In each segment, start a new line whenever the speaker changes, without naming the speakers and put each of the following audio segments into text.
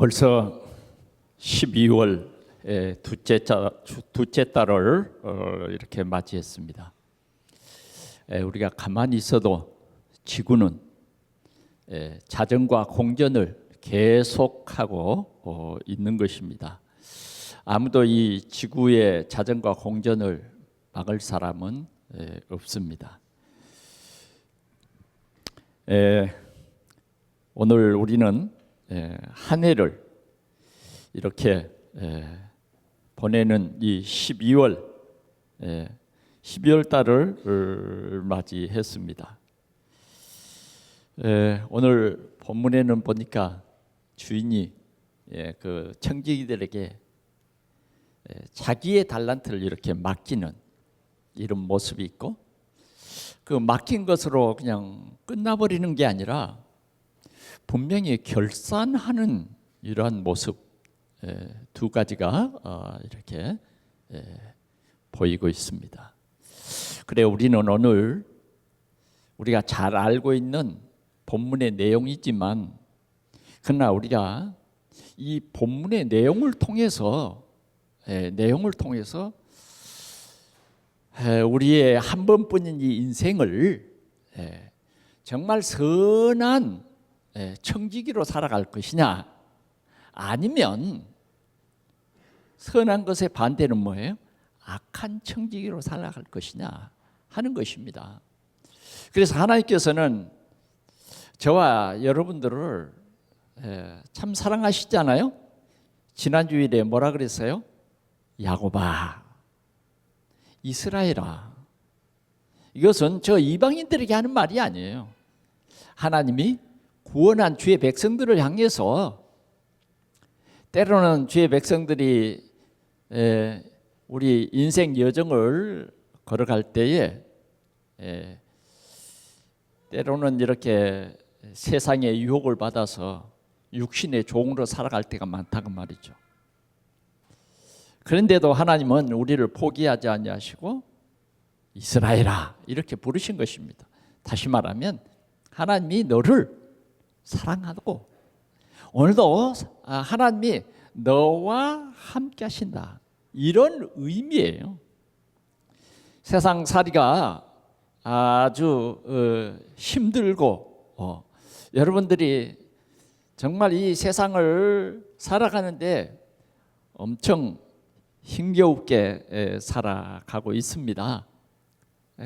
벌써 12월 둘째 달을 이렇게 맞이했습니다. 우리가 가만히 있어도 지구는 자전과 공전을 계속하고 있는 것입니다. 아무도 이 지구의 자전과 공전을 막을 사람은 없습니다. 오늘 우리는 한 해를 이렇게 보내는 이 12월 달을 맞이했습니다. 오늘 본문에는 보니까 주인이 그 청지기들에게 자기의 달란트를 이렇게 맡기는 이런 모습이 있고, 그 맡긴 것으로 그냥 끝나버리는 게 아니라 분명히 결산하는 이러한 모습, 두 가지가 이렇게 보이고 있습니다. 그래, 우리는 오늘 우리가 잘 알고 있는 본문의 내용이지만, 그러나 우리가 이 본문의 내용을 통해서 우리의 한 번뿐인 이 인생을 정말 선한 청지기로 살아갈 것이냐, 아니면 선한 것의 반대는 뭐예요? 악한 청지기로 살아갈 것이냐 하는 것입니다. 그래서 하나님께서는 저와 여러분들을 참 사랑하시잖아요. 지난 주일에 뭐라 그랬어요? 야곱아, 이스라엘아. 이것은 저 이방인들에게 하는 말이 아니에요. 하나님이 구원한 주의 백성들을 향해서, 때로는 주의 백성들이 우리 인생 여정을 걸어갈 때에 때로는 이렇게 세상의 유혹을 받아서 육신의 종으로 살아갈 때가 많다고 말이죠. 그런데도 하나님은 우리를 포기하지 아니하시고 이스라엘아 이렇게 부르신 것입니다. 다시 말하면 하나님이 너를 사랑하고 오늘도 하나님이 너와 함께 하신다, 이런 의미예요. 세상 살이가 아주 힘들고 여러분들이 정말 이 세상을 살아가는데 엄청 힘겨우게 살아가고 있습니다.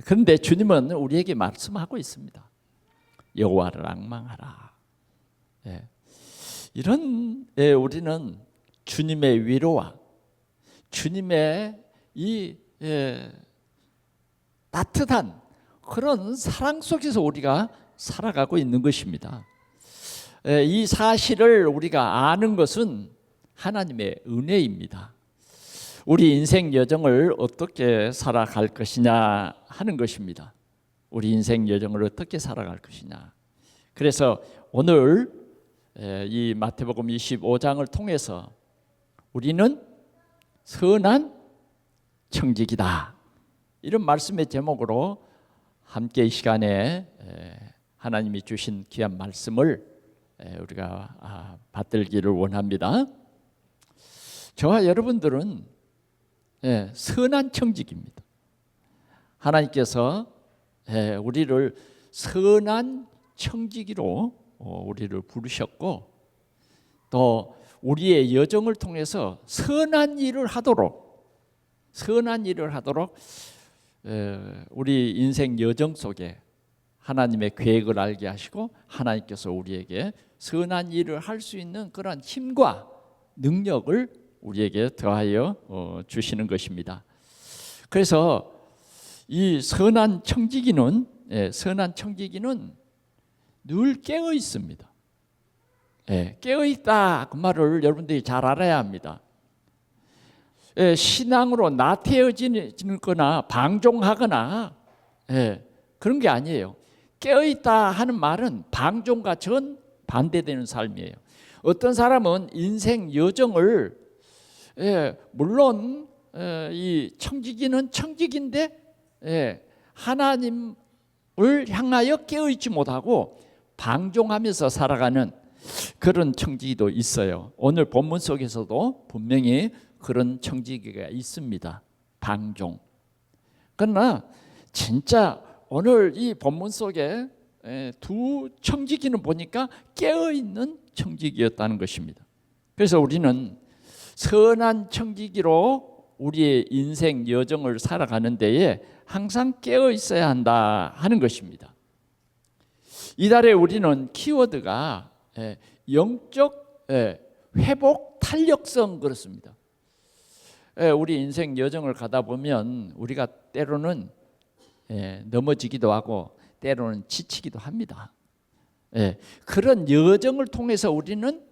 그런데 주님은 우리에게 말씀하고 있습니다. 여호와를 앙망하라. 이런 우리는 주님의 위로와 주님의 이 따뜻한 그런 사랑 속에서 우리가 살아가고 있는 것입니다. 이 사실을 우리가 아는 것은 하나님의 은혜입니다. 우리 인생 여정을 어떻게 살아갈 것이냐 하는 것입니다. 우리 인생 여정을 어떻게 살아갈 것이냐. 그래서 오늘 이 마태복음 25장을 통해서 우리는 선한 청지기다, 이런 말씀의 제목으로 함께 이 시간에 하나님이 주신 귀한 말씀을 우리가 받들기를 원합니다. 저와 여러분들은 선한 청지기입니다. 하나님께서 우리를 선한 청지기로 우리를 부르셨고, 또 우리의 여정을 통해서 선한 일을 하도록 우리 인생 여정 속에 하나님의 계획을 알게 하시고, 하나님께서 우리에게 선한 일을 할 수 있는 그런 힘과 능력을 우리에게 더하여 주시는 것입니다. 그래서 이 선한 청지기는 늘 깨어 있습니다. 깨어 있다, 그 말을 여러분들이 잘 알아야 합니다. 신앙으로 나태해지거나 방종하거나 그런 게 아니에요. 깨어 있다 하는 말은 방종과 전 반대되는 삶이에요. 어떤 사람은 인생 여정을 물론 이 청지기는 청지기인데 하나님을 향하여 깨어있지 못하고 방종하면서 살아가는 그런 청지기도 있어요. 오늘 본문 속에서도 분명히 그런 청지기가 있습니다. 방종. 그러나 진짜 오늘 이 본문 속에 두 청지기는 보니까 깨어있는 청지기였다는 것입니다. 그래서 우리는 선한 청지기로 우리의 인생 여정을 살아가는 데에 항상 깨어 있어야 한다 하는 것입니다. 이달에 우리는 키워드가 영적 회복 탄력성 그렇습니다. 우리 인생 여정을 가다 보면 우리가 때로는 넘어지기도 하고 때로는 지치기도 합니다. 그런 여정을 통해서 우리는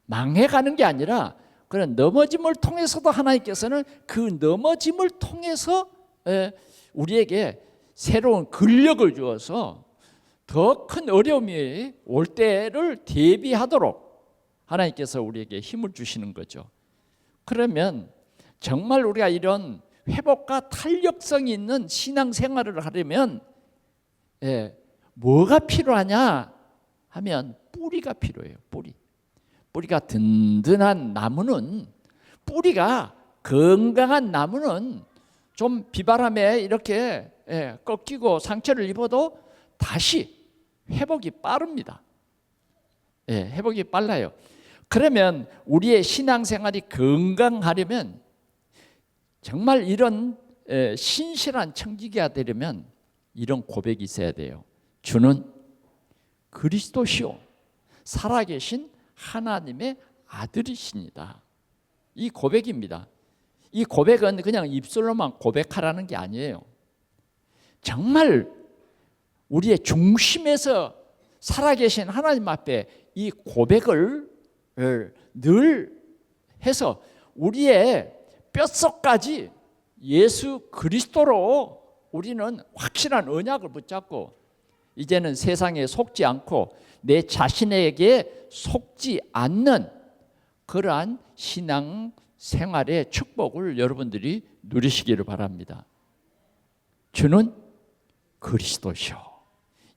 망해가는 게 아니라 그런 넘어짐을 통해서도 하나님께서는 그 넘어짐을 통해서 우리에게 새로운 근력을 주어서 더 큰 어려움이 올 때를 대비하도록 하나님께서 우리에게 힘을 주시는 거죠. 그러면 정말 우리가 이런 회복과 탄력성이 있는 신앙생활을 하려면 뭐가 필요하냐 하면 뿌리가 필요해요. 뿌리가 든든한 나무는, 뿌리가 건강한 나무는 좀 비바람에 이렇게 꺾이고 상처를 입어도 다시 회복이 빠릅니다. 회복이 빨라요. 그러면 우리의 신앙생활이 건강하려면 정말 이런 신실한 청지기가 되려면 이런 고백이 있어야 돼요. 주는 그리스도시요 살아계신 하나님의 아들이십니다. 이 고백입니다. 이 고백은 그냥 입술로만 고백하라는 게 아니에요. 정말 우리의 중심에서 살아계신 하나님 앞에 이 고백을 늘 해서 우리의 뼛속까지 예수 그리스도로 우리는 확실한 언약을 붙잡고 이제는 세상에 속지 않고 내 자신에게 속지 않는 그러한 신앙 생활의 축복을 여러분들이 누리시기를 바랍니다. 주는 그리스도시오.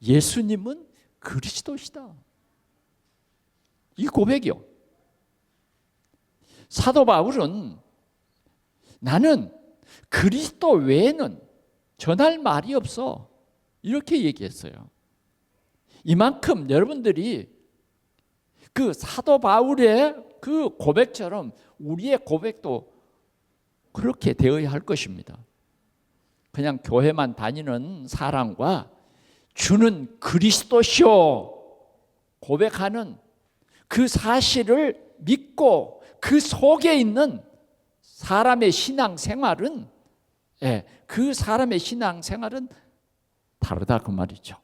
예수님은 그리스도시다. 이 고백이요. 사도 바울은 나는 그리스도 외에는 전할 말이 없어. 이렇게 얘기했어요. 이만큼 여러분들이 그 사도 바울의 그 고백처럼 우리의 고백도 그렇게 되어야 할 것입니다. 그냥 교회만 다니는 사람과 주는 그리스도시오 고백하는 그 사실을 믿고 그 속에 있는 사람의 신앙생활은 그 사람의 신앙생활은 다르다 그 말이죠.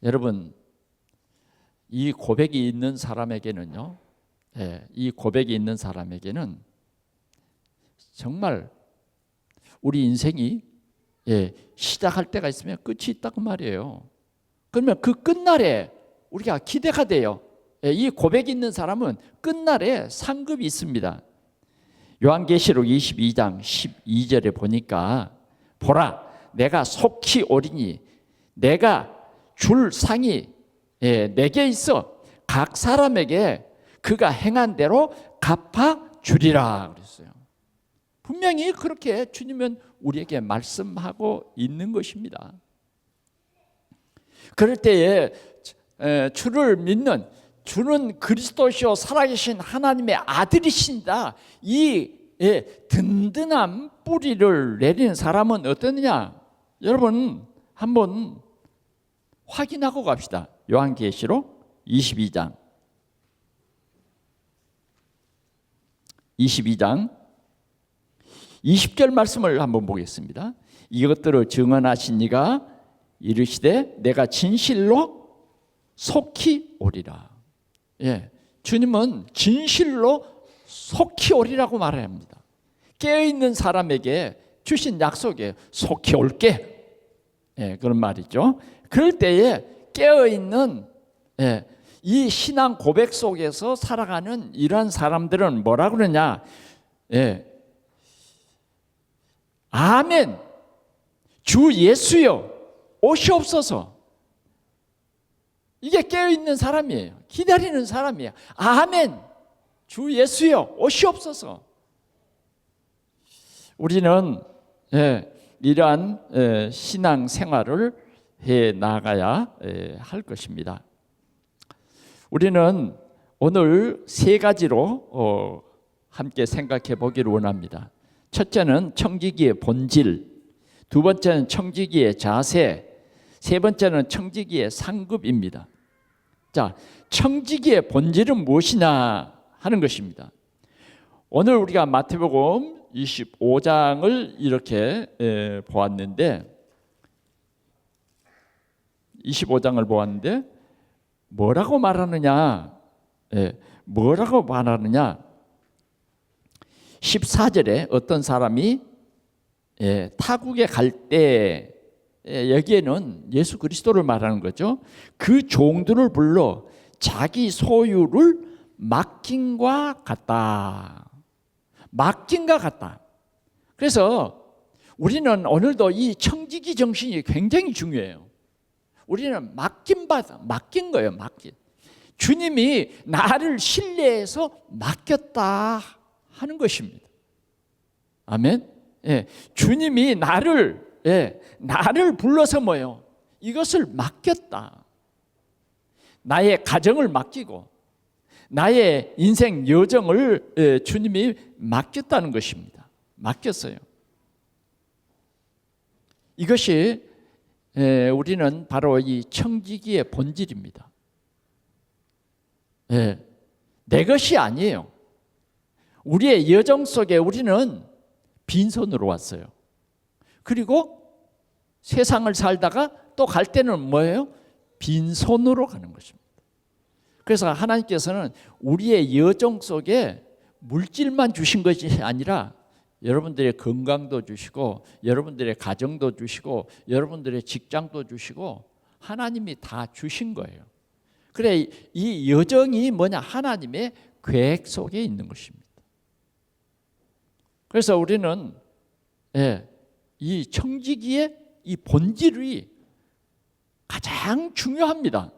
여러분 이 고백이 있는 사람에게는요, 이 고백이 있는 사람에게는 정말 우리 인생이 시작할 때가 있으면 끝이 있다고 말이에요. 그러면 그 끝날에 우리가 기대가 돼요. 이 고백이 있는 사람은 끝날에 상급이 있습니다. 요한계시록 22장 12절에 보니까 보라 내가 속히 오리니 내가 줄 상이 내게 있어 각 사람에게 그가 행한 대로 갚아주리라 그랬어요. 분명히 그렇게 주님은 우리에게 말씀하고 있는 것입니다. 그럴 때에 주를 믿는 주는 그리스도시요 살아계신 하나님의 아들이신다. 이 든든한 뿌리를 내리는 사람은 어떠느냐? 여러분 한번 확인하고 갑시다. 요한계시록 22장 20절 말씀을 한번 보겠습니다. 이것들을 증언하신 이가 이르시되 내가 진실로 속히 오리라. 주님은 진실로 속히 오리라고 말해야 합니다. 깨어있는 사람에게 주신 약속에 속히 올게. 그런 말이죠. 그럴 때에 깨어있는 이 신앙 고백 속에서 살아가는 이러한 사람들은 뭐라 그러냐? 아멘. 주 예수여 오시옵소서. 이게 깨어있는 사람이에요. 기다리는 사람이에요. 아멘. 주 예수여 오시옵소서. 우리는 이러한 신앙 생활을 해 나가야 할 것입니다. 우리는 오늘 세 가지로 함께 생각해 보기를 원합니다. 첫째는 청지기의 본질, 두 번째는 청지기의 자세, 세 번째는 청지기의 상급입니다. 자, 청지기의 본질은 무엇이냐 하는 것입니다. 오늘 우리가 마태복음 25장을 이렇게 보았는데 25장을 보았는데 뭐라고 말하느냐? 뭐라고 말하느냐? 14절에 어떤 사람이 타국에 갈 때 여기에는 예수 그리스도를 말하는 거죠. 그 종들을 불러 자기 소유를 맡김과 같다. 맡김과 같다. 그래서 우리는 오늘도 이 청지기 정신이 굉장히 중요해요. 우리는 맡긴 거예요. 맡긴. 주님이 나를 신뢰해서 맡겼다 하는 것입니다. 아멘. 주님이 나를 불러서 뭐요? 이것을 맡겼다. 나의 가정을 맡기고 나의 인생 여정을 주님이 맡겼다는 것입니다. 맡겼어요. 이것이 우리는 바로 이 청지기의 본질입니다. 내 것이 아니에요. 우리의 여정 속에 우리는 빈손으로 왔어요. 그리고 세상을 살다가 또 갈 때는 뭐예요? 빈손으로 가는 것입니다. 그래서 하나님께서는 우리의 여정 속에 물질만 주신 것이 아니라 여러분들의 건강도 주시고 여러분들의 가정도 주시고 여러분들의 직장도 주시고 하나님이 다 주신 거예요. 그래, 이 여정이 뭐냐? 하나님의 계획 속에 있는 것입니다. 그래서 우리는 이 청지기의 이 본질이 가장 중요합니다.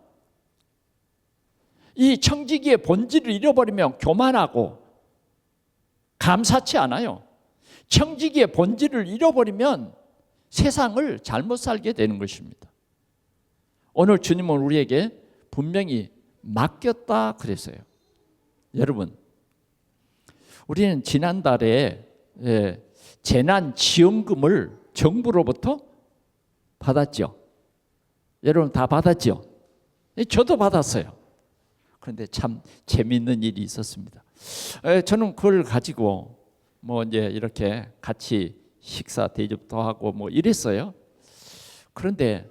이 청지기의 본질을 잃어버리면 교만하고 감사치 않아요. 청지기의 본질을 잃어버리면 세상을 잘못 살게 되는 것입니다. 오늘 주님은 우리에게 분명히 맡겼다 그랬어요. 여러분, 우리는 지난달에 재난지원금을 정부로부터 받았죠. 여러분 다 받았죠. 저도 받았어요. 그런데 참 재미있는 일이 있었습니다. 저는 그걸 가지고 뭐 이제 이렇게 같이 식사 대접도 하고 뭐 이랬어요. 그런데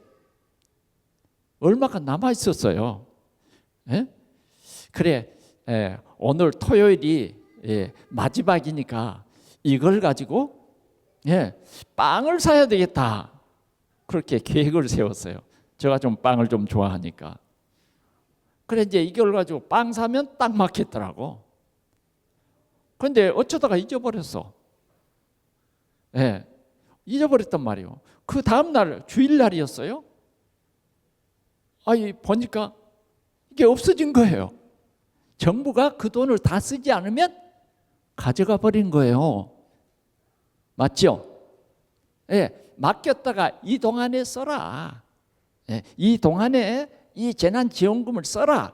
얼마가 남아 있었어요. 그래, 오늘 토요일이 마지막이니까 이걸 가지고 빵을 사야 되겠다. 그렇게 계획을 세웠어요. 제가 좀 빵을 좀 좋아하니까. 그래 이제 이걸 가지고 빵 사면 딱 맞겠더라고. 그런데 어쩌다가 잊어버렸어. 잊어버렸단 말이에요. 그 다음날 주일날이었어요. 보니까 이게 없어진 거예요. 정부가 그 돈을 다 쓰지 않으면 가져가 버린 거예요. 맞죠? 맡겼다가 이 동안에 써라. 이 동안에 이 재난지원금을 써라.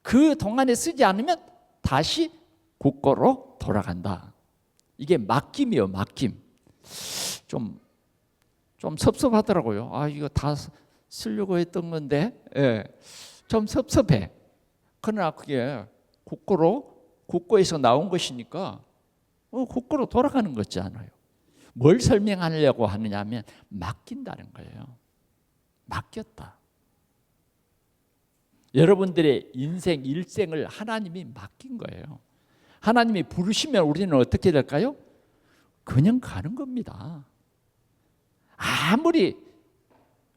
그 동안에 쓰지 않으면 다시 국고로 돌아간다. 이게 맡김이에요. 맡김. 좀 섭섭하더라고요. 이거 다 쓰려고 했던 건데 좀 섭섭해. 그러나 그게 국고에서 나온 것이니까 국고로 돌아가는 거지 않아요. 뭘 설명하려고 하느냐 하면 맡긴다는 거예요. 맡겼다. 여러분들의 인생 일생을 하나님이 맡긴 거예요. 하나님이 부르시면 우리는 어떻게 될까요? 그냥 가는 겁니다. 아무리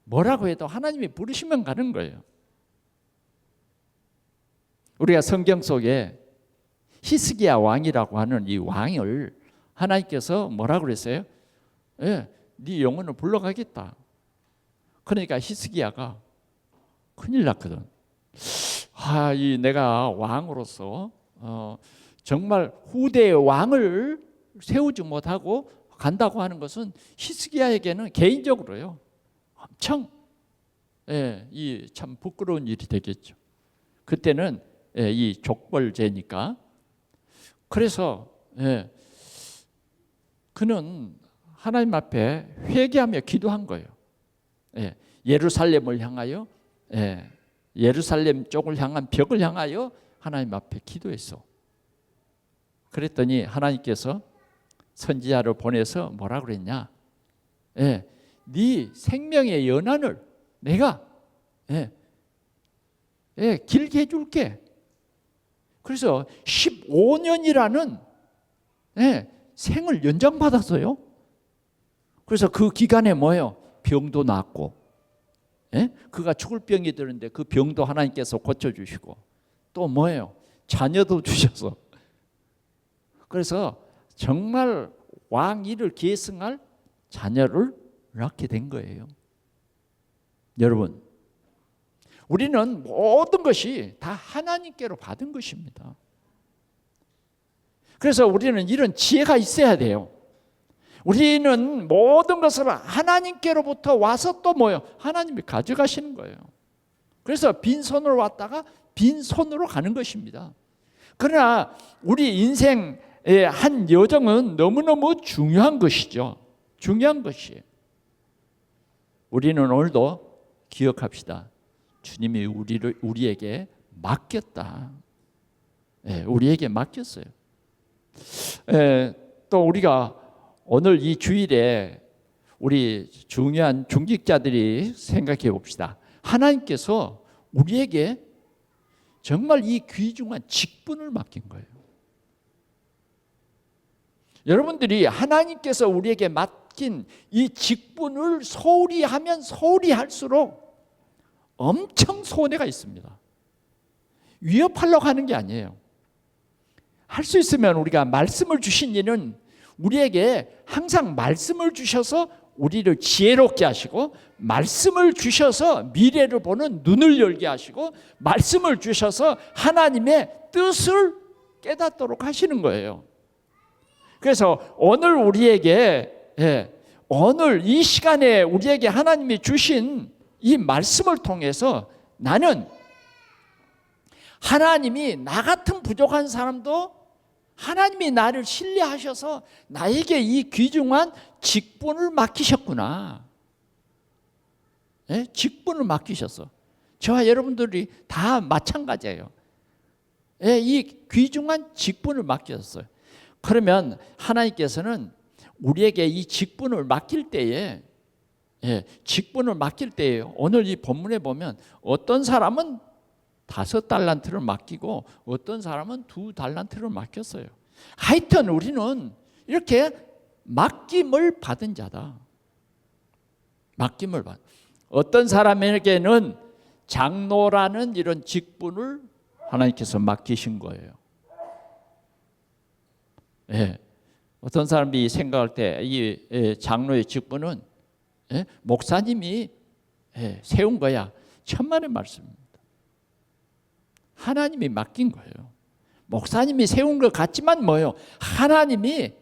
뭐라고 해도 하나님이 부르시면 가는 거예요. 우리가 성경 속에 히스기야 왕이라고 하는 이 왕을 하나님께서 뭐라고 그랬어요? 네 영혼을 불러가겠다. 그러니까 히스기야가 큰일 났거든. 이 내가 왕으로서 정말 후대의 왕을 세우지 못하고 간다고 하는 것은 히스기야에게는 개인적으로요 엄청 이 참 부끄러운 일이 되겠죠. 그때는 이 족벌제니까. 그래서 그는 하나님 앞에 회개하며 기도한 거예요. 예루살렘을 향하여 예루살렘 쪽을 향한 벽을 향하여 하나님 앞에 기도했어. 그랬더니 하나님께서 선지자를 보내서 뭐라 그랬냐? 네 생명의 연한을 내가 길게 해줄게. 그래서 15년이라는 생을 연장받았어요. 그래서 그 기간에 뭐예요? 병도 낫고, 그가 죽을 병이 드는데 그 병도 하나님께서 고쳐주시고, 또 뭐예요? 자녀도 주셔서. 그래서 정말 왕위를 계승할 자녀를 낳게 된 거예요. 여러분, 우리는 모든 것이 다 하나님께로 받은 것입니다. 그래서 우리는 이런 지혜가 있어야 돼요. 우리는 모든 것을 하나님께로부터 와서 또 뭐예요? 하나님이 가져가시는 거예요. 그래서 빈손으로 왔다가 빈손으로 가는 것입니다. 그러나 우리 인생의 한 여정은 너무너무 중요한 것이죠. 중요한 것이에요. 우리는 오늘도 기억합시다. 주님이 우리에게 맡겼다. 우리에게 맡겼어요. 또 우리가 오늘 이 주일에 우리 중요한 중직자들이 생각해 봅시다. 하나님께서 우리에게 정말 이 귀중한 직분을 맡긴 거예요. 여러분들이 하나님께서 우리에게 맡긴 이 직분을 소홀히 하면 소홀히 할수록 엄청 손해가 있습니다. 위협하려고 하는 게 아니에요. 할 수 있으면 우리가 말씀을 주신 이는 우리에게 항상 말씀을 주셔서 우리를 지혜롭게 하시고, 말씀을 주셔서 미래를 보는 눈을 열게 하시고, 말씀을 주셔서 하나님의 뜻을 깨닫도록 하시는 거예요. 그래서 오늘 우리에게 오늘 이 시간에 우리에게 하나님이 주신 이 말씀을 통해서 나는 하나님이 나 같은 부족한 사람도 하나님이 나를 신뢰하셔서 나에게 이 귀중한 직분을 맡기셨구나. 직분을 맡기셨어. 저와 여러분들이 다 마찬가지예요. 이 귀중한 직분을 맡기셨어요. 그러면 하나님께서는 우리에게 이 직분을 맡길 때에 직분을 맡길 때에 오늘 이 본문에 보면 어떤 사람은 5달란트를 맡기고 어떤 사람은 2달란트를 맡겼어요. 하여튼 우리는 이렇게 맡김을 받은 자다. 맡김을 받. 어떤 사람에게는 장로라는 이런 직분을 하나님께서 맡기신 거예요. 어떤 사람들이 생각할 때 이 장로의 직분은 목사님이 세운 거야. 천만의 말씀입니다. 하나님이 맡긴 거예요. 목사님이 세운 것 같지만 뭐예요? 하나님이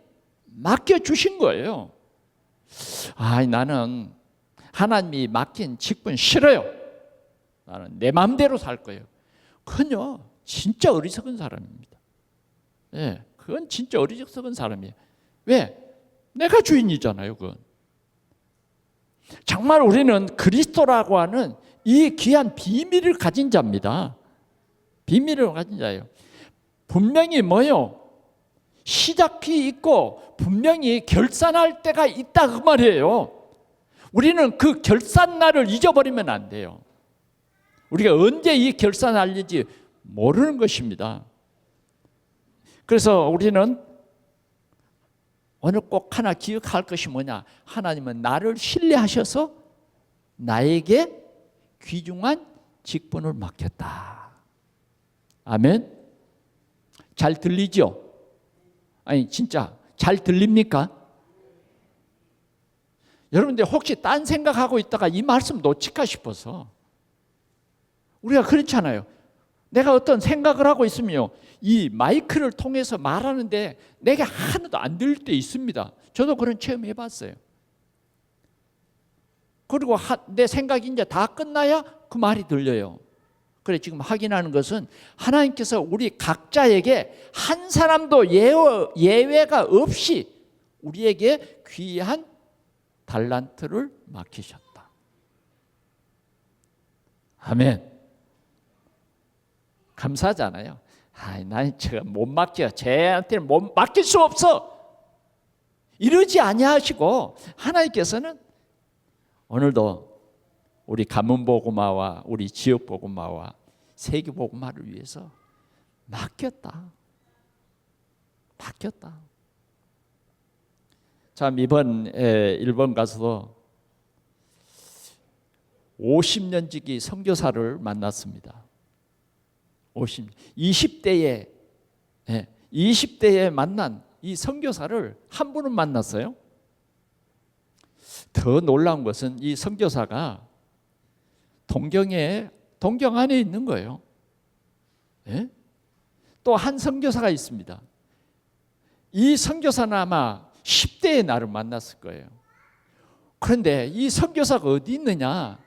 맡겨주신 거예요. 나는 하나님이 맡긴 직분 싫어요. 나는 내 마음대로 살 거예요. 그건요, 진짜 어리석은 사람입니다. 그건 진짜 어리석은 사람이에요. 왜? 내가 주인이잖아요, 그건. 정말 우리는 그리스도라고 하는 이 귀한 비밀을 가진 자입니다. 비밀을 가진 자예요. 분명히 뭐요? 시작이 있고 분명히 결산할 때가 있다 그 말이에요. 우리는 그 결산날을 잊어버리면 안 돼요. 우리가 언제 이 결산할지 모르는 것입니다. 그래서 우리는 오늘 꼭 하나 기억할 것이 뭐냐? 하나님은 나를 신뢰하셔서 나에게 귀중한 직분을 맡겼다. 아멘. 잘 들리죠? 아니 진짜 잘 들립니까? 여러분들 혹시 딴 생각하고 있다가 이 말씀 놓칠까 싶어서 우리가 그렇잖아요. 내가 어떤 생각을 하고 있으면요, 이 마이크를 통해서 말하는데 내게 하나도 안 들릴 때 있습니다. 저도 그런 체험 해봤어요. 그리고 내 생각이 이제 다 끝나야 그 말이 들려요. 그래, 지금 확인하는 것은 하나님께서 우리 각자에게 한 사람도 예외가 없이 우리에게 귀한 달란트를 맡기셨다. 아멘. 감사하잖아요. 나는 제가 못 맡겨. 쟤한테는 못 맡길 수 없어. 이러지 아니하시고 하나님께서는 오늘도 우리 가문복음화와 우리 지역복음화와 세계복음화를 위해서 맡겼다. 참, 이번 일본 가서도 50년 지기 선교사를 만났습니다. 20대에 만난 이 선교사를 한 분은 만났어요. 더 놀라운 것은 이 선교사가 동경 안에 있는 거예요. 또 한 선교사가 있습니다. 이 선교사는 아마 10대에 나를 만났을 거예요. 그런데 이 선교사가 어디 있느냐?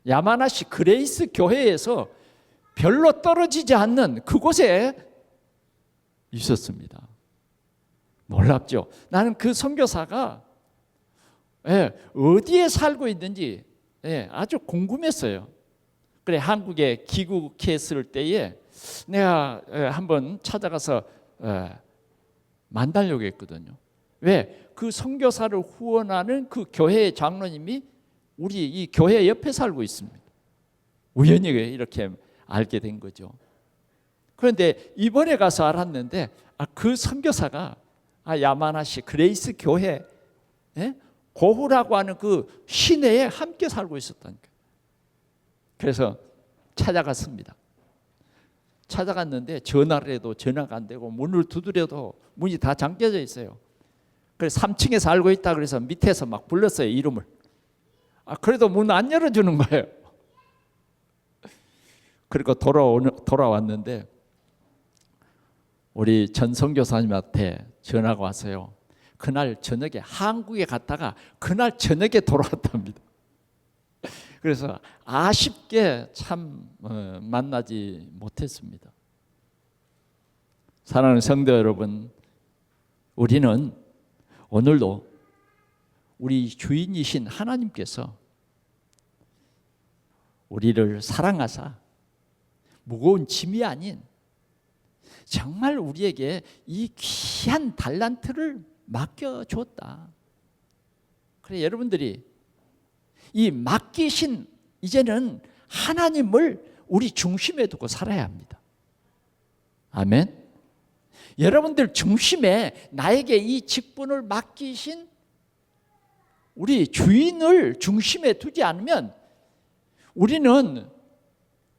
야마나시 그레이스 교회에서 별로 떨어지지 않는 그곳에 있었습니다. 놀랍죠? 나는 그 선교사가 어디에 살고 있는지 아주 궁금했어요. 그래, 한국에 귀국했을 때에 내가 한번 찾아가서 만나려고 했거든요. 왜? 그 선교사를 후원하는 그 교회의 장로님이 우리 이 교회 옆에 살고 있습니다. 우연히 이렇게 알게 된 거죠. 그런데 이번에 가서 알았는데 그 선교사가 야마나시 그레이스 교회 고후라고 하는 그 시내에 함께 살고 있었다니까요. 그래서 찾아갔습니다. 찾아갔는데 전화를 해도 전화가 안 되고 문을 두드려도 문이 다 잠겨져 있어요. 그래서 3층에 살고 있다 그래서 밑에서 막 불렀어요, 이름을. 그래도 문 안 열어주는 거예요. 그리고 돌아왔는데 우리 전 선교사님한테 전화가 왔어요. 그날 저녁에 한국에 갔다가 그날 저녁에 돌아왔답니다. 그래서 아쉽게 참 만나지 못했습니다. 사랑하는 성도 여러분, 우리는 오늘도 우리 주인이신 하나님께서 우리를 사랑하사 무거운 짐이 아닌 정말 우리에게 이 귀한 달란트를 맡겨줬다. 그래, 여러분들이 이 맡기신 이제는 하나님을 우리 중심에 두고 살아야 합니다. 아멘. 여러분들 중심에 나에게 이 직분을 맡기신 우리 주인을 중심에 두지 않으면 우리는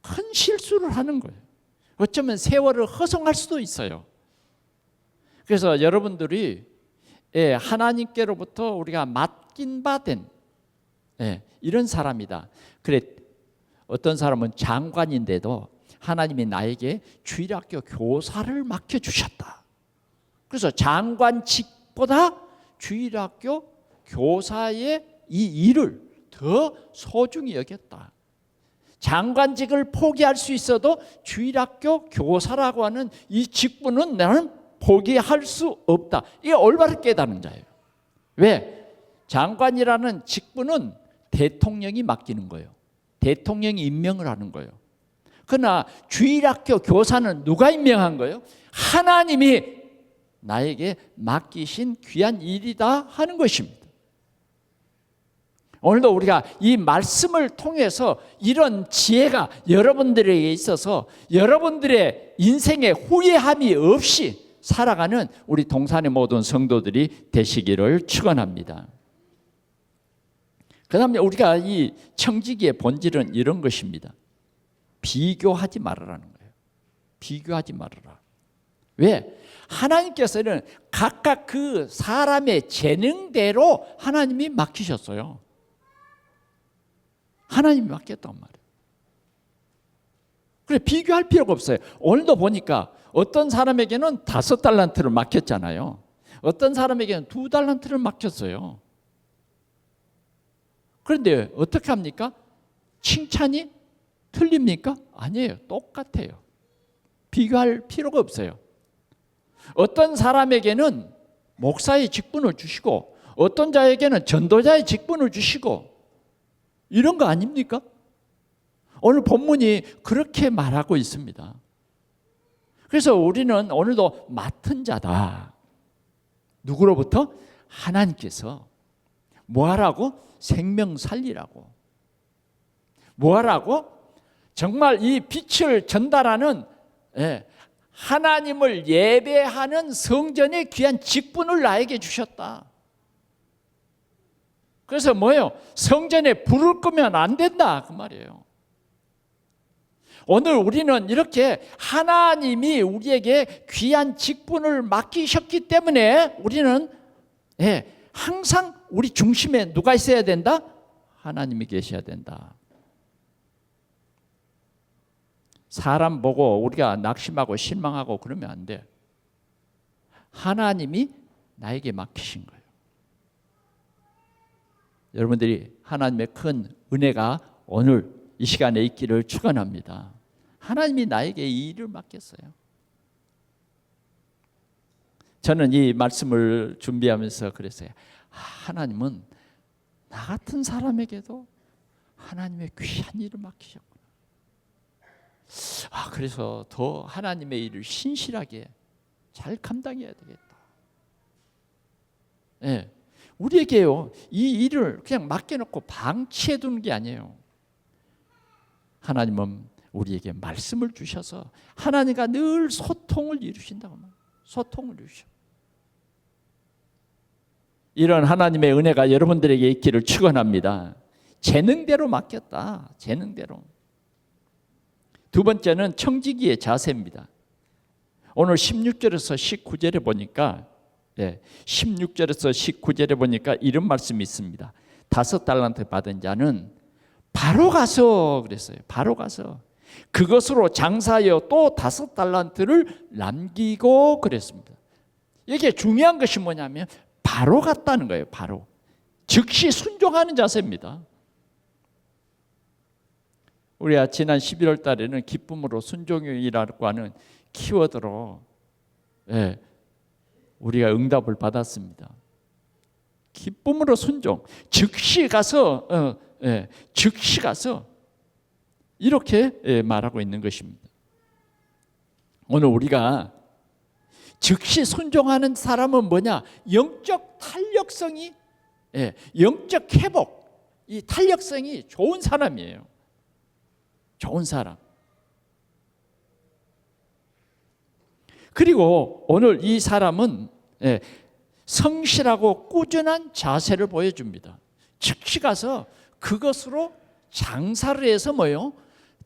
큰 실수를 하는 거예요. 어쩌면 세월을 허송할 수도 있어요. 그래서 여러분들이 하나님께로부터 우리가 맡긴 바 된 이런 사람이다. 그래, 어떤 사람은 장관인데도 하나님이 나에게 주일학교 교사를 맡겨주셨다. 그래서 장관직보다 주일학교 교사의 이 일을 더 소중히 여겼다. 장관직을 포기할 수 있어도 주일학교 교사라고 하는 이 직분은 나는 포기할 수 없다. 이게 올바르게 깨닫는 자예요. 왜? 장관이라는 직분은 대통령이 맡기는 거예요. 대통령이 임명을 하는 거예요. 그러나 주일학교 교사는 누가 임명한 거예요? 하나님이 나에게 맡기신 귀한 일이다 하는 것입니다. 오늘도 우리가 이 말씀을 통해서 이런 지혜가 여러분들에게 있어서 여러분들의 인생에 후회함이 없이 살아가는 우리 동산의 모든 성도들이 되시기를 축원합니다. 그 다음에 우리가 이 청지기의 본질은 이런 것입니다. 비교하지 말으라는 거예요. 비교하지 말아라. 왜? 하나님께서는 각각 그 사람의 재능대로 하나님이 맡기셨어요. 하나님이 맡겼단 말이에요. 그래, 비교할 필요가 없어요. 오늘도 보니까 어떤 사람에게는 5달란트를 맡겼잖아요. 어떤 사람에게는 2달란트를 맡겼어요. 그런데 어떻게 합니까? 칭찬이 틀립니까? 아니에요. 똑같아요. 비교할 필요가 없어요. 어떤 사람에게는 목사의 직분을 주시고 어떤 자에게는 전도자의 직분을 주시고 이런 거 아닙니까? 오늘 본문이 그렇게 말하고 있습니다. 그래서 우리는 오늘도 맡은 자다. 누구로부터? 하나님께서 뭐하라고? 생명 살리라고. 뭐하라고? 정말 이 빛을 전달하는 하나님을 예배하는 성전의 귀한 직분을 나에게 주셨다. 그래서 뭐예요? 성전에 불을 끄면 안 된다 그 말이에요. 오늘 우리는 이렇게 하나님이 우리에게 귀한 직분을 맡기셨기 때문에 우리는 항상 우리 중심에 누가 있어야 된다? 하나님이 계셔야 된다. 사람 보고 우리가 낙심하고 실망하고 그러면 안 돼. 하나님이 나에게 맡기신 거예요. 여러분들이 하나님의 큰 은혜가 오늘 이 시간에 있기를 축원합니다. 하나님이 나에게 이 일을 맡겼어요. 저는 이 말씀을 준비하면서 그랬어요. 하나님은 나 같은 사람에게도 하나님의 귀한 일을 맡기셨구나. 그래서 더 하나님의 일을 신실하게 잘 감당해야 되겠다. 우리에게요, 이 일을 그냥 맡겨놓고 방치해 두는 게 아니에요. 하나님은 우리에게 말씀을 주셔서 하나님과 늘 소통을 이루신다고 말해요. 소통을 이루셔. 이런 하나님의 은혜가 여러분들에게 있기를 축원합니다. 재능대로 맡겼다. 재능대로. 두 번째는 청지기의 자세입니다. 오늘 16절에서 19절에 보니까 16절에서 19절에 보니까 이런 말씀이 있습니다. 5달란트 받은 자는 바로 가서 그랬어요. 바로 가서 그것으로 장사하여 또 5달란트를 남기고 그랬습니다. 이게 중요한 것이 뭐냐면 바로 갔다는 거예요. 바로. 즉시 순종하는 자세입니다. 우리가 지난 11월 달에는 기쁨으로 순종이라고 하는 키워드로 우리가 응답을 받았습니다. 기쁨으로 순종. 즉시 가서 즉시 가서 이렇게 말하고 있는 것입니다. 오늘 우리가 즉시 순종하는 사람은 뭐냐? 영적 탄력성이 영적 회복, 이 탄력성이 좋은 사람이에요. 좋은 사람. 그리고 오늘 이 사람은 성실하고 꾸준한 자세를 보여줍니다. 즉시 가서 그것으로 장사를 해서 뭐요?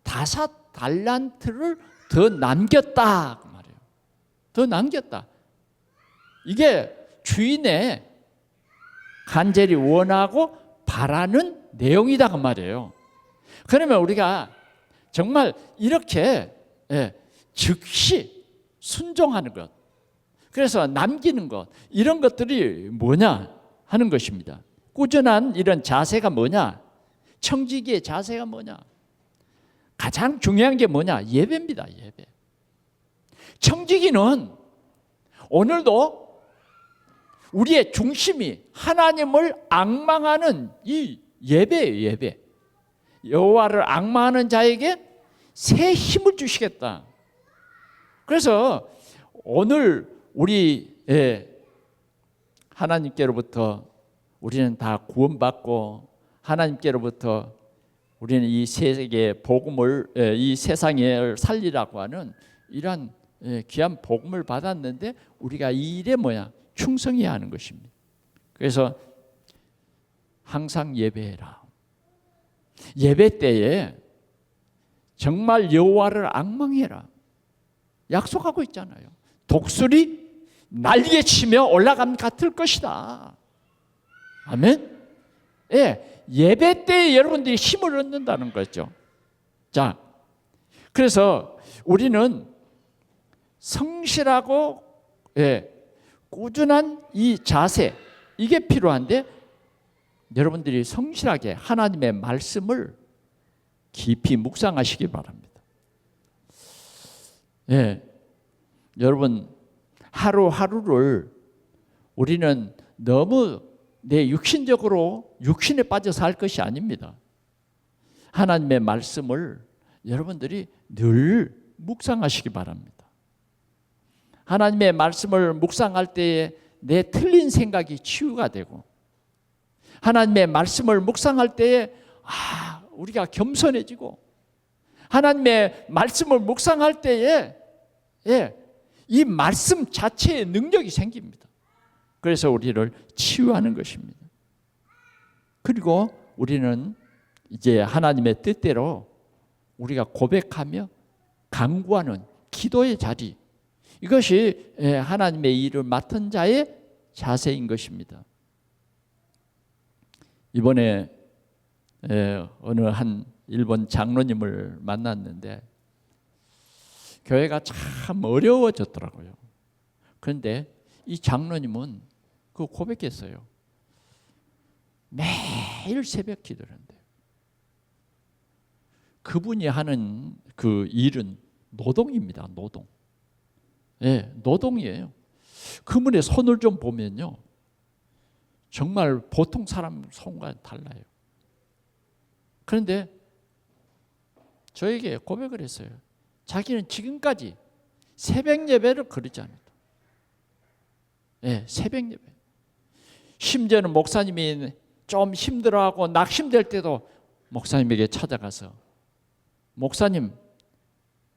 5달란트를 더 남겼다 그 말이에요. 더 남겼다. 이게 주인의 간절히 원하고 바라는 내용이다 그 말이에요. 그러면 우리가 정말 이렇게 즉시 순종하는 것, 그래서 남기는 것, 이런 것들이 뭐냐 하는 것입니다. 꾸준한 이런 자세가 뭐냐? 청지기의 자세가 뭐냐? 가장 중요한 게 뭐냐? 예배입니다. 예배. 청지기는 오늘도 우리의 중심이 하나님을 앙망하는 이 예배예요. 예배. 여호와를 앙망하는 자에게 새 힘을 주시겠다. 그래서 오늘 우리 하나님께로부터 우리는 다 구원받고 하나님께로부터 우리는 이 세계 복음을 이 세상을 살리라고 하는 이러한 귀한 복음을 받았는데 우리가 이 일에 뭐야? 충성해야 하는 것입니다. 그래서 항상 예배해라. 예배 때에 정말 여호와를 앙망해라. 약속하고 있잖아요. 독수리 날개치며 올라감 같을 것이다. 아멘. 예배 때에 여러분들이 힘을 얻는다는 거죠. 자, 그래서 우리는 성실하고 꾸준한 이 자세, 이게 필요한데, 여러분들이 성실하게 하나님의 말씀을 깊이 묵상하시기 바랍니다. 여러분, 하루하루를 우리는 너무 내 육신적으로 육신에 빠져 살 것이 아닙니다. 하나님의 말씀을 여러분들이 늘 묵상하시기 바랍니다. 하나님의 말씀을 묵상할 때에 내 틀린 생각이 치유가 되고, 하나님의 말씀을 묵상할 때에 우리가 겸손해지고, 하나님의 말씀을 묵상할 때에 이 말씀 자체의 능력이 생깁니다. 그래서 우리를 치유하는 것입니다. 그리고 우리는 이제 하나님의 뜻대로 우리가 고백하며 간구하는 기도의 자리, 이것이 하나님의 일을 맡은 자의 자세인 것입니다. 이번에 어느 한 일본 장로님을 만났는데 교회가 참 어려워졌더라고요. 그런데 이 장로님은 그 고백했어요. 매일 새벽 기도를 한대요. 그분이 하는 그 일은 노동입니다. 노동. 노동이에요. 그분의 손을 좀 보면요, 정말 보통 사람 손과 달라요. 그런데 저에게 고백을 했어요. 자기는 지금까지 새벽 예배를 그러지 않았다. 새벽 예배. 심지어는 목사님이 좀 힘들어하고 낙심될 때도 목사님에게 찾아가서, 목사님,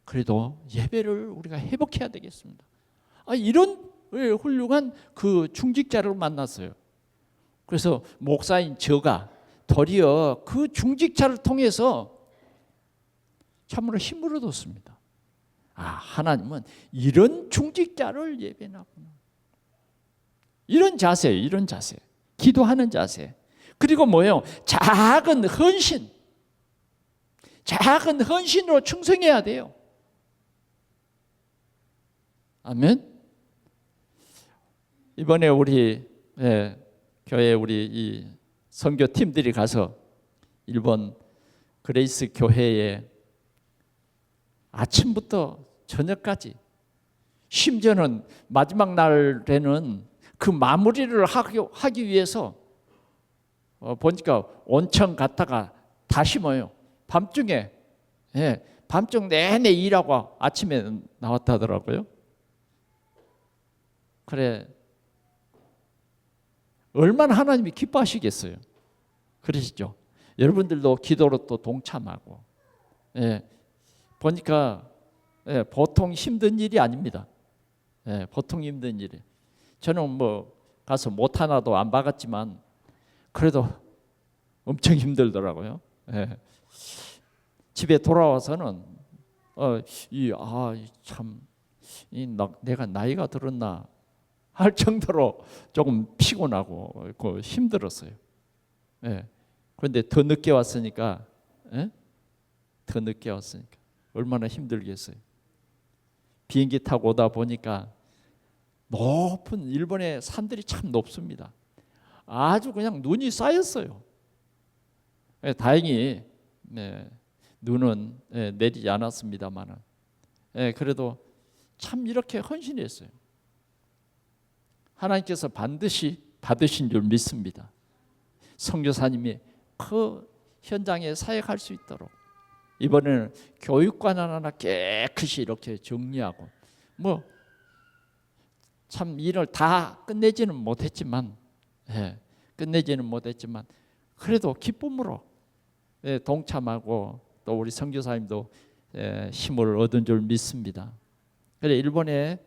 그래도 예배를 우리가 회복해야 되겠습니다. 이런 훌륭한 그 중직자를 만났어요. 그래서 목사인 저가 도리어 그 중직자를 통해서 참으로 힘을 얻었습니다. 하나님은 이런 중직자를 예배하구나. 이런 자세, 기도하는 자세. 그리고 뭐예요? 작은 헌신으로 충성해야 돼요. 아멘. 이번에 우리 교회 우리 이 선교팀들이 가서 일본 그레이스 교회에 아침부터 저녁까지, 심지어는 마지막 날에는 그 마무리를 하기 위해서 보니까 온천 갔다가 다시 뭐예요? 밤중에 밤중 내내 일하고 아침에 나왔다더라고요. 그래, 얼마나 하나님이 기뻐하시겠어요. 그러시죠. 여러분들도 기도로 또 동참하고. 보니까 보통 힘든 일이 아닙니다. 보통 힘든 일이. 저는 뭐 가서 못 하나도 안 박았지만 그래도 엄청 힘들더라고요. 집에 돌아와서는 내가 나이가 들었나 할 정도로 조금 피곤하고 힘들었어요. 그런데 더 늦게 왔으니까 얼마나 힘들겠어요. 비행기 타고 오다 보니까 높은 일본의 산들이 참 높습니다. 아주 그냥 눈이 쌓였어요. 다행히 눈은 내리지 않았습니다만, 그래도 참 이렇게 헌신했어요. 하나님께서 반드시 받으신 줄 믿습니다. 선교사님이 그 현장에 사역할 수 있도록 이번에는 교육관 하나 깨끗이 이렇게 정리하고, 뭐 참 일을 다 끝내지는 못했지만 그래도 기쁨으로 동참하고 또 우리 선교사님도 힘을 얻은 줄 믿습니다. 그래, 일본의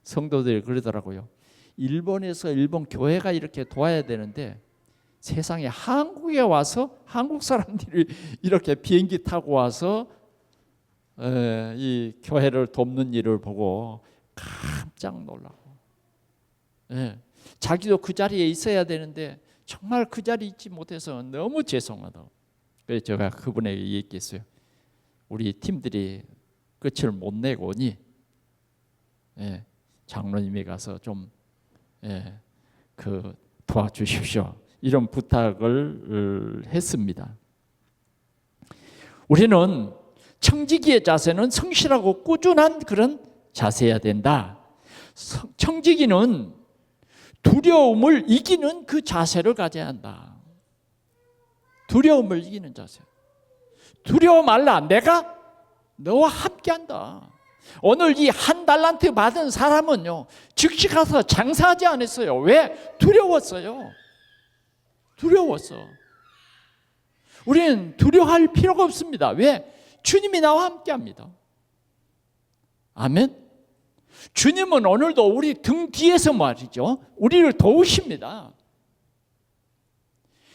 성도들이 그러더라고요. 일본에서 일본 교회가 이렇게 도와야 되는데 세상에 한국에 와서 한국 사람들이 이렇게 비행기 타고 와서 이 교회를 돕는 일을 보고 깜짝 놀라고, 자기도 그 자리에 있어야 되는데 정말 그 자리에 있지 못해서 너무 죄송하다고. 그래서 제가 그분에게 얘기했어요. 우리 팀들이 끝을 못 내고 오니 장로님이 가서 좀 도와주십시오. 이런 부탁을 했습니다. 우리는 청지기의 자세는 성실하고 꾸준한 그런 자세여야 된다. 청지기는 두려움을 이기는 그 자세를 가져야 한다. 두려움을 이기는 자세. 두려워 말라. 내가 너와 함께한다. 오늘 이 한 달란트 받은 사람은요, 즉시 가서 장사하지 않았어요. 왜? 두려웠어요. 두려웠어. 우리는 두려워할 필요가 없습니다. 왜? 주님이 나와 함께합니다. 아멘. 주님은 오늘도 우리 등 뒤에서 말이죠, 우리를 도우십니다.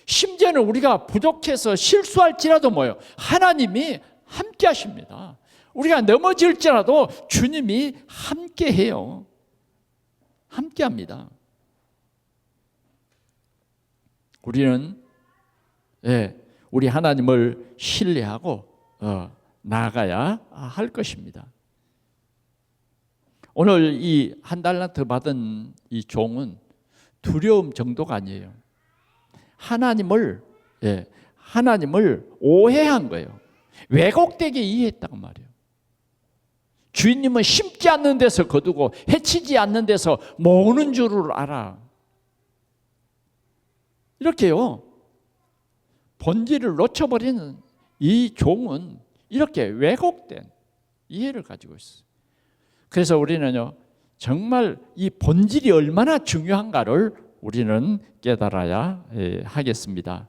심지어는 우리가 부족해서 실수할지라도 뭐요? 하나님이 함께 하십니다. 우리가 넘어질지라도 주님이 함께 해요. 함께 합니다. 우리는 우리 하나님을 신뢰하고 나아가야 할 것입니다. 오늘 이 한 달란트 받은 이 종은 두려움 정도가 아니에요. 하나님을 오해한 거예요. 왜곡되게 이해했단 말이에요. 주인님은 심지 않는 데서 거두고 해치지 않는 데서 모으는 줄을 알아. 이렇게요, 본질을 놓쳐버리는 이 종은 이렇게 왜곡된 이해를 가지고 있어요. 그래서 우리는요, 정말 이 본질이 얼마나 중요한가를 우리는 깨달아야 하겠습니다.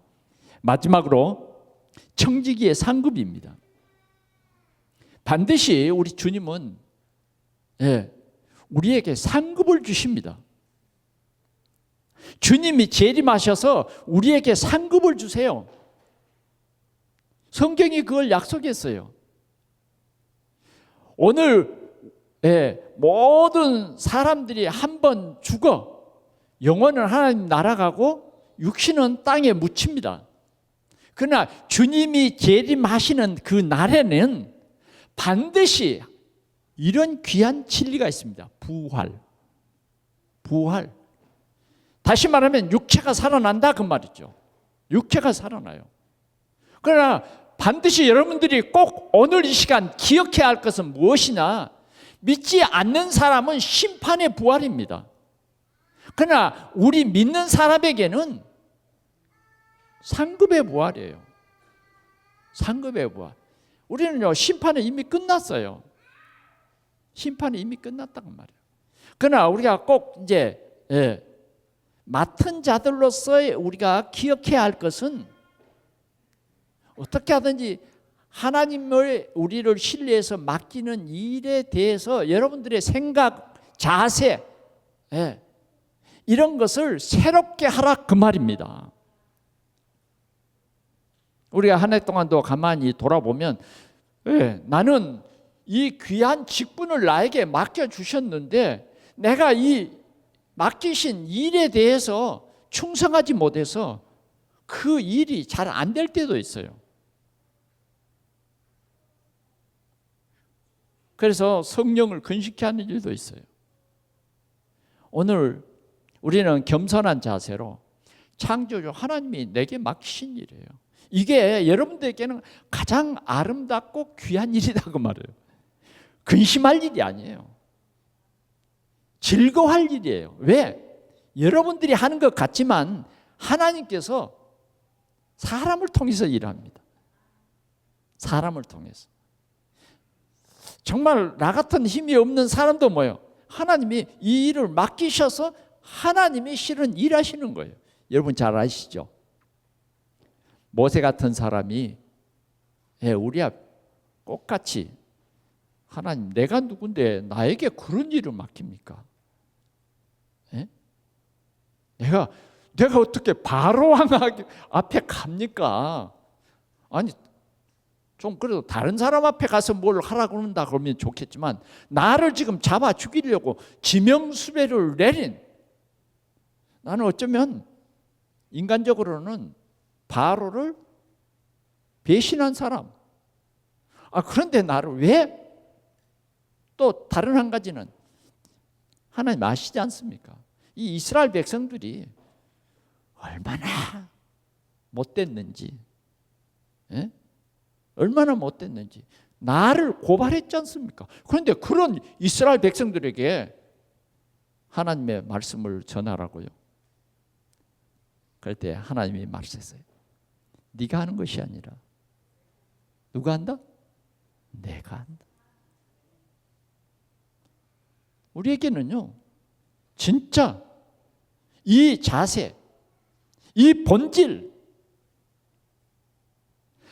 마지막으로 청지기의 상급입니다. 반드시 우리 주님은 우리에게 상급을 주십니다. 주님이 재림하셔서 우리에게 상급을 주세요. 성경이 그걸 약속했어요. 오늘 모든 사람들이 한 번 죽어 영혼은 하나님 나라가고 육신은 땅에 묻힙니다. 그러나 주님이 재림하시는 그 날에는 반드시 이런 귀한 진리가 있습니다. 부활. 다시 말하면 육체가 살아난다 그 말이죠. 육체가 살아나요. 그러나 반드시 여러분들이 꼭 오늘 이 시간 기억해야 할 것은 무엇이냐? 믿지 않는 사람은 심판의 부활입니다. 그러나 우리 믿는 사람에게는 상급의 부활이에요. 상급의 부활. 우리는요, 심판은 이미 끝났어요. 심판이 이미 끝났다고 말이에요. 그러나 우리가 꼭 이제 맡은 자들로서 우리가 기억해야 할 것은 어떻게 하든지 하나님을 우리를 신뢰해서 맡기는 일에 대해서 여러분들의 생각, 자세, 이런 것을 새롭게 하라 그 말입니다. 우리가 한 해 동안도 가만히 돌아보면 나는 이 귀한 직분을 나에게 맡겨주셨는데 내가 이 맡기신 일에 대해서 충성하지 못해서 그 일이 잘 안 될 때도 있어요. 그래서 성령을 근식케 하는 일도 있어요. 오늘 우리는 겸손한 자세로 창조주 하나님이 내게 맡기신 일이에요. 이게 여러분들에게는 가장 아름답고 귀한 일이다 그 말이에요. 근심할 일이 아니에요. 즐거워할 일이에요. 왜? 여러분들이 하는 것 같지만 하나님께서 사람을 통해서 일합니다. 사람을 통해서. 정말 나 같은 힘이 없는 사람도 뭐예요? 하나님이 이 일을 맡기셔서 하나님이 실은 일하시는 거예요. 여러분 잘 아시죠? 모세 같은 사람이 우리야 똑같이 하나님 내가 누군데 나에게 그런 일을 맡깁니까? 내가 어떻게 바로 왕 앞에 갑니까? 아니 좀 그래도 다른 사람 앞에 가서 뭘 하라고 그런다 그러면 좋겠지만 나를 지금 잡아 죽이려고 지명수배를 내린, 나는 어쩌면 인간적으로는 바로를 배신한 사람, 그런데 나를 왜? 또 다른 한 가지는 하나님 아시지 않습니까? 이 이스라엘 백성들이 얼마나 못됐는지, 예? 얼마나 못됐는지 나를 고발했지 않습니까? 그런데 그런 이스라엘 백성들에게 하나님의 말씀을 전하라고요. 그럴 때 하나님이 말씀했어요. 네가 하는 것이 아니라 누가 한다? 내가 한다. 우리에게는요, 진짜 이 자세, 이 본질,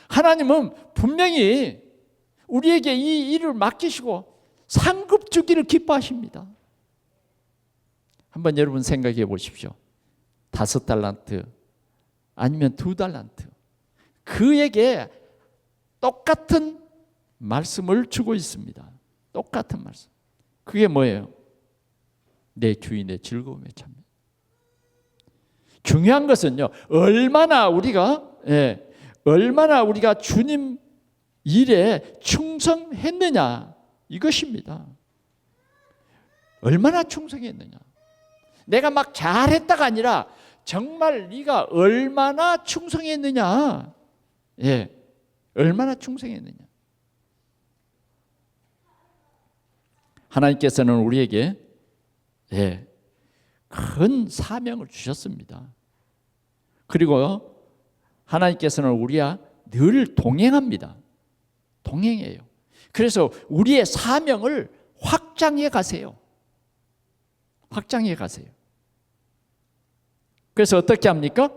하나님은 분명히 우리에게 이 일을 맡기시고 상급 주기를 기뻐하십니다. 한번 여러분 생각해 보십시오. 5달란트 아니면 2달란트, 그에게 똑같은 말씀을 주고 있습니다. 똑같은 말씀. 그게 뭐예요? 내 주인의 즐거움에 참여. 중요한 것은요, 얼마나 우리가 주님 일에 충성했느냐, 이것입니다. 얼마나 충성했느냐. 내가 막 잘했다가 아니라 정말 네가 얼마나 충성했느냐. 얼마나 충성했느냐. 하나님께서는 우리에게 큰 사명을 주셨습니다. 그리고 하나님께서는 우리와 늘 동행합니다. 동행해요. 그래서 우리의 사명을 확장해 가세요. 확장해 가세요. 그래서 어떻게 합니까?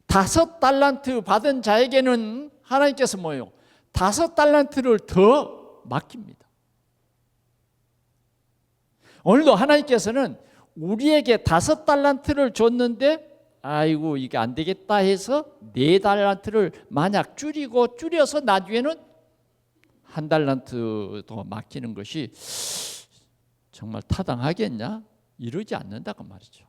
5달란트 받은 자에게는 하나님께서 뭐예요? 5달란트를 더 맡깁니다. 오늘도 하나님께서는 우리에게 5달란트를 줬는데 아이고 이게 안 되겠다 해서 4달란트를 만약 줄여서 나중에는 1달란트 더 맡기는 것이 정말 타당하겠냐? 이러지 않는다고 말이죠.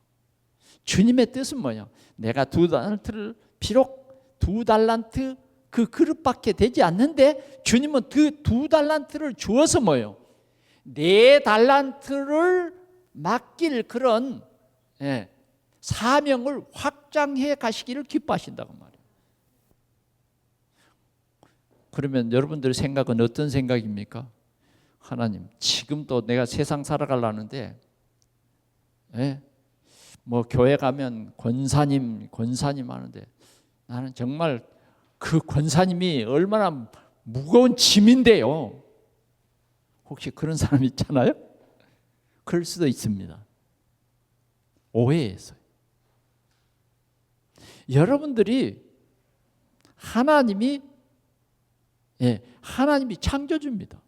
주님의 뜻은 뭐냐? 내가 2달란트를 비록 2달란트 그 그릇밖에 되지 않는데 주님은 그 2달란트를 주어서 뭐예요? 4달란트를 맡길 그런 사명을 확장해 가시기를 기뻐하신다고 말이에요. 그러면 여러분들의 생각은 어떤 생각입니까? 하나님, 지금도 내가 세상 살아가려는데 뭐 교회 가면 권사님 하는데 나는 정말 그 권사님이 얼마나 무거운 짐인데요. 혹시 그런 사람 있잖아요? 그럴 수도 있습니다. 오해해서요. 여러분들이 하나님이 창조주입니다.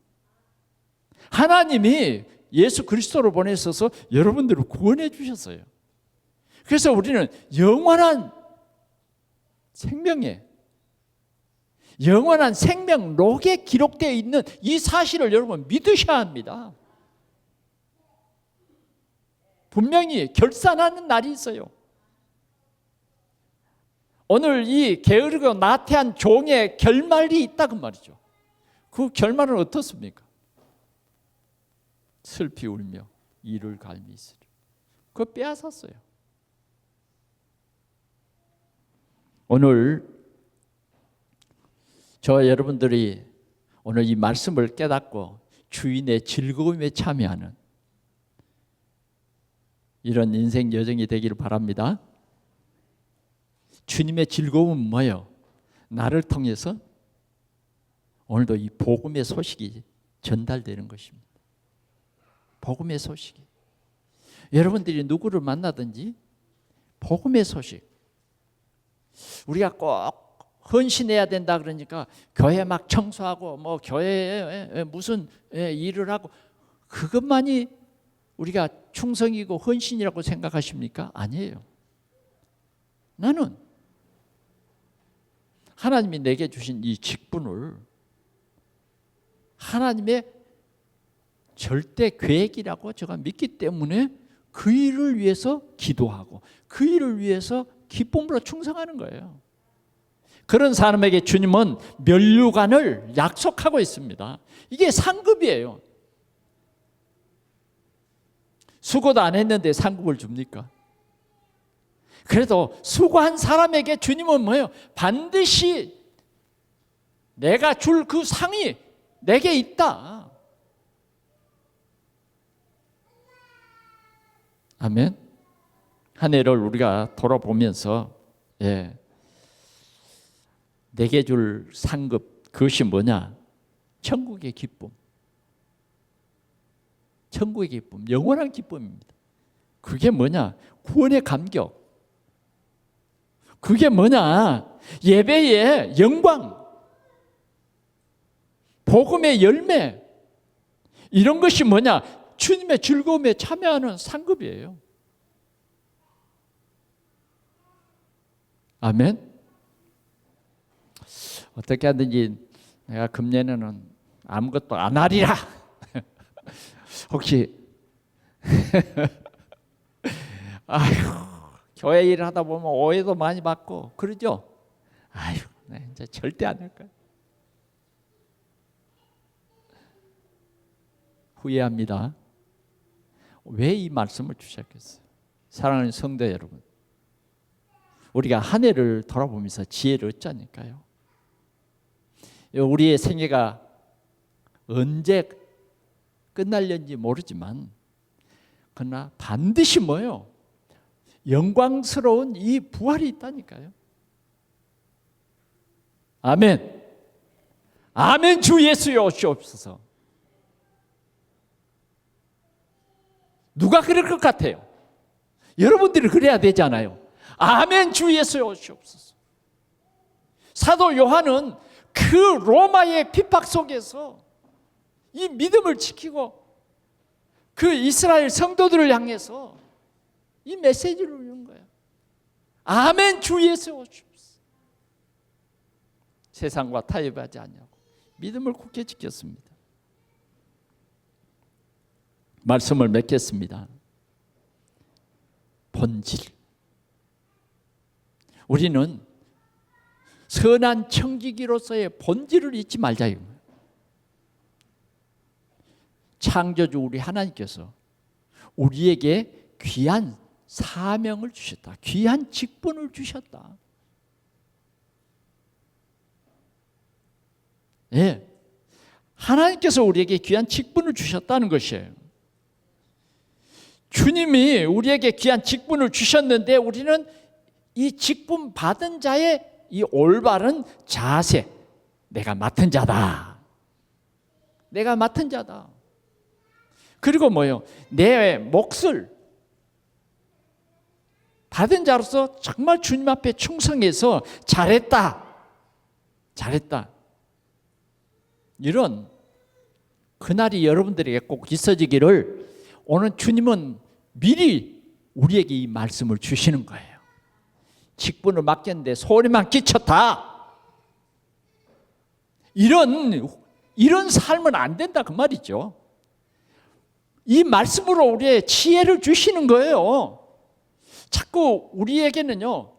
하나님이 예수 그리스도로 보내셔서 여러분들을 구원해 주셨어요. 그래서 우리는 영원한 생명록에 기록되어 있는 이 사실을 여러분 믿으셔야 합니다. 분명히 결산하는 날이 있어요. 오늘 이 게으르고 나태한 종의 결말이 있다고 말이죠. 그 결말은 어떻습니까? 슬피 울며 이를 갈미 있으리. 그거 빼앗았어요. 오늘 저 여러분들이 오늘 이 말씀을 깨닫고 주인의 즐거움에 참여하는 이런 인생 여정이 되기를 바랍니다. 주님의 즐거움은 뭐예요? 나를 통해서 오늘도 이 복음의 소식이 전달되는 것입니다. 복음의 소식이. 여러분들이 누구를 만나든지 복음의 소식. 우리가 꼭 헌신해야 된다 그러니까 교회 막 청소하고 뭐 교회에 무슨 일을 하고 그것만이 우리가 충성이고 헌신이라고 생각하십니까? 아니에요. 나는 하나님이 내게 주신 이 직분을 하나님의 절대 계획이라고 제가 믿기 때문에 그 일을 위해서 기도하고 그 일을 위해서 기쁨으로 충성하는 거예요. 그런 사람에게 주님은 면류관을 약속하고 있습니다. 이게 상급이에요. 수고도 안 했는데 상급을 줍니까? 그래도 수고한 사람에게 주님은 뭐예요? 반드시 내가 줄 그 상이 내게 있다. 아멘. 한 해를 우리가 돌아보면서 내게 줄 상급, 그것이 뭐냐? 천국의 기쁨. 천국의 기쁨, 영원한 기쁨입니다. 그게 뭐냐? 구원의 감격. 그게 뭐냐? 예배의 영광. 복음의 열매. 이런 것이 뭐냐? 주님의 즐거움에 참여하는 상급이에요. 아멘. 어떻게 하든지 내가 금년에는 아무것도 안 하리라. 혹시 아유, 교회 일을 하다 보면 오해도 많이 받고 그러죠. 아유, 네, 이제 절대 안 할 거야. 후회합니다. 왜 이 말씀을 주셨겠어요? 사랑하는 성도 여러분, 우리가 한 해를 돌아보면서 지혜를 얻자니까요. 우리의 생애가 언제 끝날는지 모르지만 그러나 반드시 뭐예요? 영광스러운 이 부활이 있다니까요. 아멘. 아멘. 주 예수여 오시옵소서. 누가 그럴 것 같아요? 여러분들이 그래야 되잖아요. 아멘. 주 예수여 오시옵소서. 사도 요한은 그 로마의 핍박 속에서 이 믿음을 지키고 그 이스라엘 성도들을 향해서 이 메시지를 주는 거예요. 아멘. 주 예수 오시옵소서. 세상과 타협하지 않냐고 믿음을 굳게 지켰습니다. 말씀을 맺겠습니다. 본질. 우리는 선한 청지기로서의 본질을 잊지 말자. 창조주 우리 하나님께서 우리에게 귀한 사명을 주셨다. 귀한 직분을 주셨다. 예, 하나님께서 우리에게 귀한 직분을 주셨다는 것이에요. 주님이 우리에게 귀한 직분을 주셨는데 우리는 이 직분 받은 자의 이 올바른 자세, 내가 맡은 자다. 내가 맡은 자다. 그리고 뭐요? 내 몫을 받은 자로서 정말 주님 앞에 충성해서 잘했다. 잘했다. 이런 그날이 여러분들에게 꼭 있어지기를 오늘 주님은 미리 우리에게 이 말씀을 주시는 거예요. 직분을 맡겼는데 소리만 끼쳤다. 이런 삶은 안 된다 그 말이죠. 이 말씀으로 우리의 지혜를 주시는 거예요. 자꾸 우리에게는요,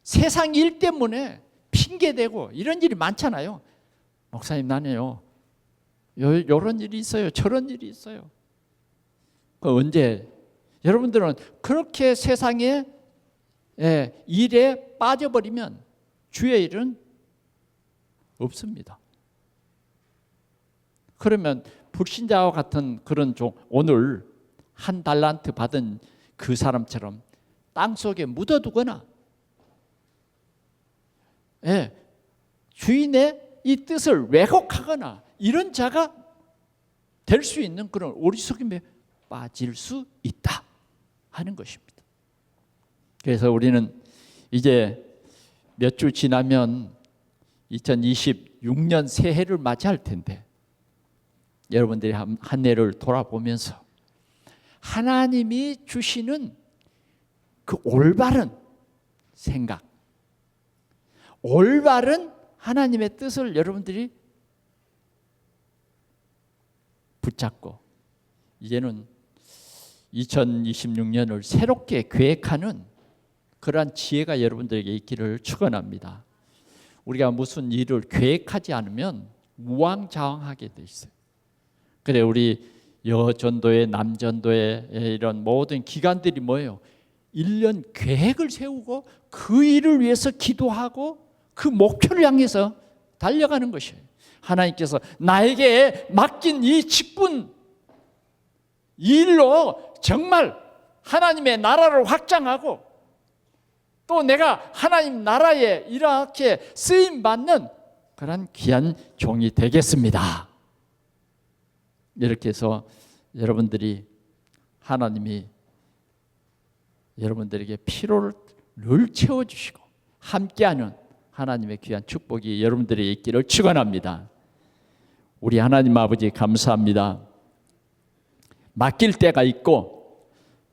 세상 일 때문에 핑계대고 이런 일이 많잖아요. 목사님, 나는요, 이런 일이 있어요. 저런 일이 있어요. 언제? 여러분들은 그렇게 세상에 일에 빠져버리면 주의 일은 없습니다. 그러면 불신자와 같은 그런 오늘 한 달란트 받은 그 사람처럼 땅속에 묻어두거나 주인의 이 뜻을 왜곡하거나 이런 자가 될 수 있는 그런 어리석음에 빠질 수 있다 하는 것입니다. 그래서 우리는 이제 몇 주 지나면 2026년 새해를 맞이할 텐데 여러분들이 한 해를 돌아보면서 하나님이 주시는 그 올바른 생각, 올바른 하나님의 뜻을 여러분들이 붙잡고 이제는 2026년을 새롭게 계획하는 그러한 지혜가 여러분들에게 있기를 축원합니다. 우리가 무슨 일을 계획하지 않으면 우왕좌왕하게 돼 있어요. 그래 우리 여전도회, 남전도회 이런 모든 기관들이 뭐예요? 1년 계획을 세우고 그 일을 위해서 기도하고 그 목표를 향해서 달려가는 것이에요. 하나님께서 나에게 맡긴 이 직분, 이 일로 정말 하나님의 나라를 확장하고 또 내가 하나님 나라에 이렇게 쓰임받는 그런 귀한 종이 되겠습니다. 이렇게 해서 여러분들이 하나님이 여러분들에게 피로를 늘 채워주시고 함께하는 하나님의 귀한 축복이 여러분들에게 있기를 축원합니다. 우리 하나님 아버지 감사합니다. 맡길 때가 있고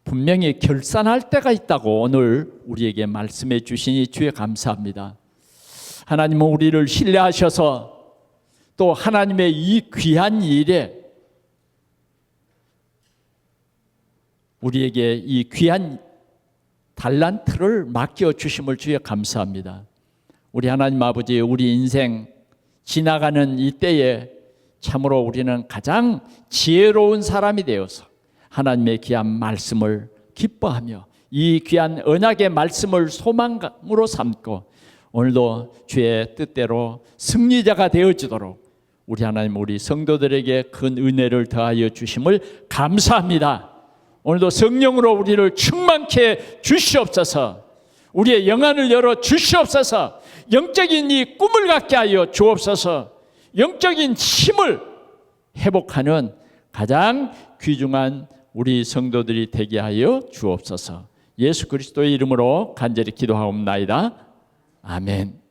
분명히 결산할 때가 있다고 오늘 우리에게 말씀해 주시니 주에 감사합니다. 하나님은 우리를 신뢰하셔서 또 하나님의 이 귀한 일에 우리에게 이 귀한 달란트를 맡겨주심을 주에 감사합니다. 우리 하나님 아버지, 우리 인생 지나가는 이 때에 참으로 우리는 가장 지혜로운 사람이 되어서 하나님의 귀한 말씀을 기뻐하며 이 귀한 언약의 말씀을 소망으로 삼고 오늘도 주의 뜻대로 승리자가 되어지도록 우리 하나님, 우리 성도들에게 큰 은혜를 더하여 주심을 감사합니다. 오늘도 성령으로 우리를 충만케 주시옵소서. 우리의 영안을 열어 주시옵소서. 영적인 이 꿈을 갖게 하여 주옵소서. 영적인 힘을 회복하는 가장 귀중한 우리 성도들이 되게 하여 주옵소서. 예수 그리스도의 이름으로 간절히 기도하옵나이다. 아멘.